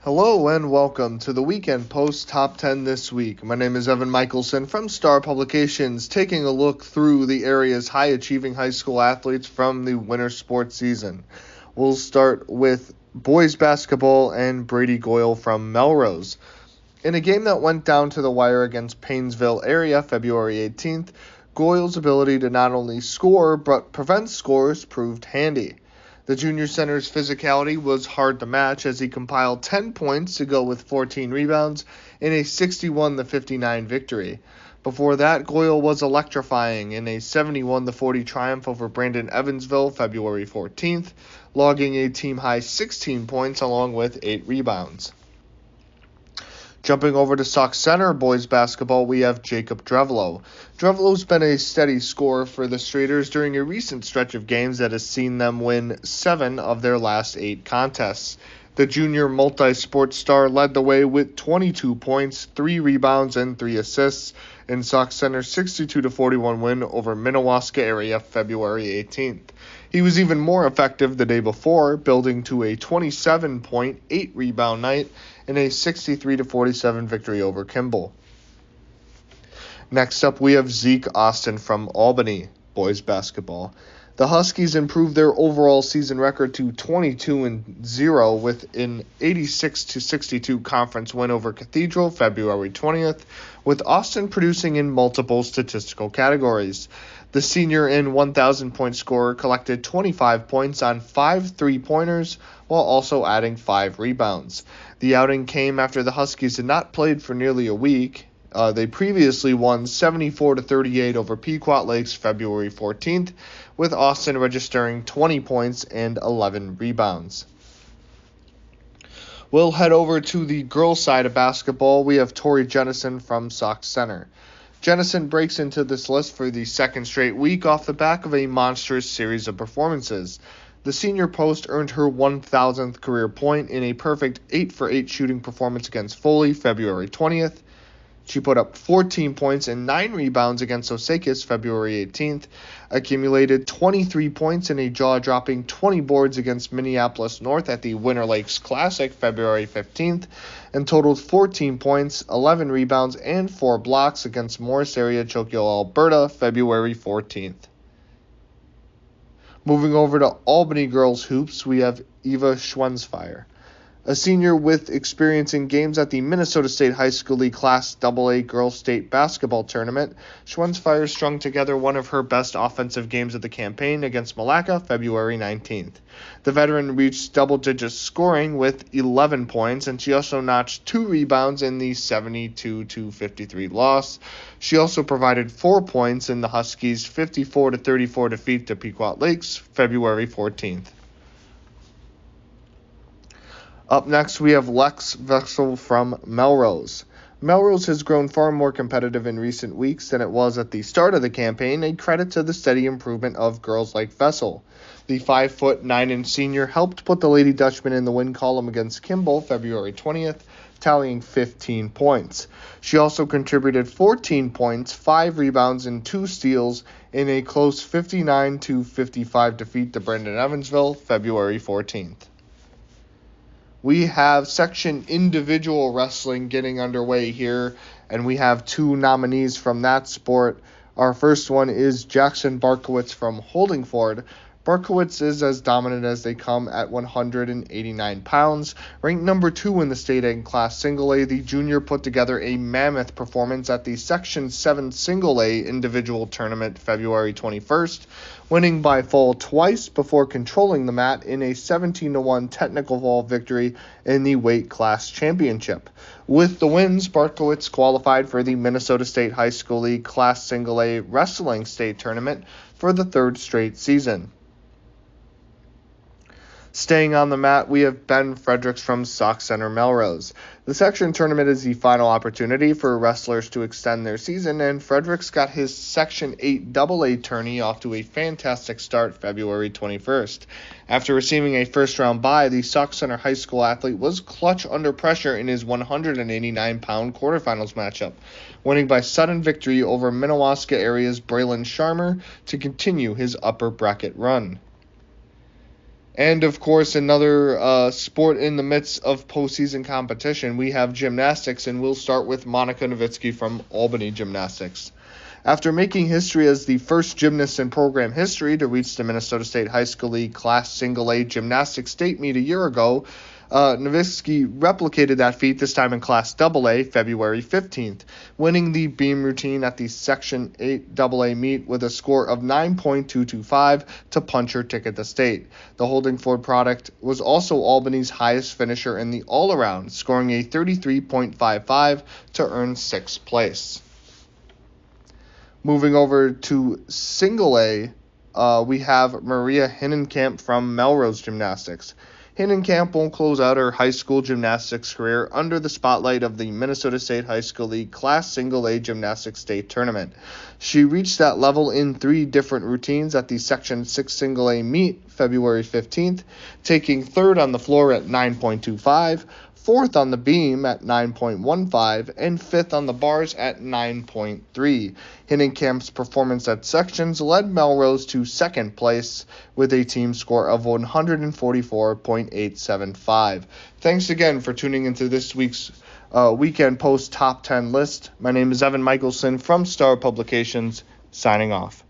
Hello and welcome to the Weekend Post Top 10 this week. My name is Evan Michealson from Star Publications, taking a look through the area's high-achieving high school athletes from the winter sports season. We'll start with boys basketball and Brady Goyle from Melrose. In a game that went down to the wire against Paynesville area February 18th, Goyle's ability to not only score but prevent scores proved handy. The junior center's physicality was hard to match as he compiled 10 points to go with 14 rebounds in a 61-59 victory. Before that, Goyle was electrifying in a 71-40 triumph over Brandon Evansville February 14th, logging a team-high 16 points along with 8 rebounds. Jumping over to Sauk Center boys basketball, we have Jacob Drevelo. Drevelo's been a steady scorer for the Straighters during a recent stretch of games that has seen them win 7 of their last 8 contests. The junior multi-sport star led the way with 22 points, 3 rebounds, and 3 assists in Sauk Center's 62-41 win over Minnewaska area February 18th. He was even more effective the day before, building to a 27-point, 8-rebound night in a 63-47 victory over Kimball. Next up, we have Zeke Austin from Albany, boys basketball. The Huskies improved their overall season record to 22-0 with an 86-62 conference win over Cathedral February 20th, with Austin producing in multiple statistical categories. The senior and 1,000-point scorer collected 25 points on 5 three-pointers while also adding 5 rebounds. The outing came after the Huskies had not played for nearly a week. They previously won 74-38 over Pequot Lakes February 14th, with Austin registering 20 points and 11 rebounds. We'll head over to the girls' side of basketball. We have Tori Jennison from Sauk Center. Jennison breaks into this list for the second straight week off the back of a monstrous series of performances. The senior post earned her 1,000th career point in a perfect 8-for-8 shooting performance against Foley February 20th. She put up 14 points and 9 rebounds against Osakis February 18th, accumulated 23 points and a jaw-dropping 20 boards against Minneapolis North at the Winter Lakes Classic February 15th, and totaled 14 points, 11 rebounds, and 4 blocks against Morris area Chokio, Alberta February 14th. Moving over to Albany girls hoops, we have Eva Schwensfire. A senior with experience in games at the Minnesota State High School League Class AA Girls State Basketball Tournament, Schwensfire strung together one of her best offensive games of the campaign against Malacca February 19th. The veteran reached double-digit scoring with 11 points, and she also notched 2 rebounds in the 72-53 loss. She also provided 4 points in the Huskies' 54-34 defeat to Pequot Lakes February 14th. Up next, we have Lex Vexel from Melrose. Melrose has grown far more competitive in recent weeks than it was at the start of the campaign, a credit to the steady improvement of girls like Vessel. The 5'9" senior helped put the Lady Dutchman in the win column against Kimball February 20th, tallying 15 points. She also contributed 14 points, 5 rebounds, and 2 steals in a close 59-55 defeat to Brandon Evansville February 14th. We have section individual wrestling getting underway here, and we have 2 nominees from that sport. Our first one is Jackson Barkowitz from Holdingford. Barkowitz is as dominant as they come at 189 pounds. Ranked number 2 in the state in Class Single A, the junior put together a mammoth performance at the Section 7 Single A individual tournament February 21st, winning by fall twice before controlling the mat in a 17-1 technical fall victory in the weight class championship. With the wins, Barkowitz qualified for the Minnesota State High School League Class Single A Wrestling State Tournament for the 3rd straight season. Staying on the mat, we have Ben Fredericks from Sauk Center Melrose. The section tournament is the final opportunity for wrestlers to extend their season, and Fredericks got his Section 8 AA tourney off to a fantastic start February 21st. After receiving a first-round bye, the Sauk Center High School athlete was clutch under pressure in his 189-pound quarterfinals matchup, winning by sudden victory over Minnewaska area's Braylon Sharmer to continue his upper bracket run. And, of course, another sport in the midst of postseason competition, we have gymnastics, and we'll start with Monica Nowitzki from Albany Gymnastics. After making history as the first gymnast in program history to reach the Minnesota State High School League Class Single A Gymnastics State Meet a year ago, Nowitzki replicated that feat, this time in Class AA, February 15th, winning the beam routine at the Section 8 AA meet with a score of 9.225 to punch her ticket to state. The holding forward product was also Albany's highest finisher in the all-around, scoring a 33.55 to earn 6th place. Moving over to Single A, we have Maria Hinnenkamp from Melrose Gymnastics. Hinnenkamp will close out her high school gymnastics career under the spotlight of the Minnesota State High School League Class Single A Gymnastics State Tournament. She reached that level in 3 different routines at the Section 6 Single A meet February 15th, taking 3rd on the floor at 9.25, 4th on the beam at 9.15, and 5th on the bars at 9.3. Hinnenkamp's performance at sections led Melrose to 2nd place with a team score of 144.875. Thanks again for tuning into this week's Weekend Post Top 10 list. My name is Evan Michealson from Star Publications, signing off.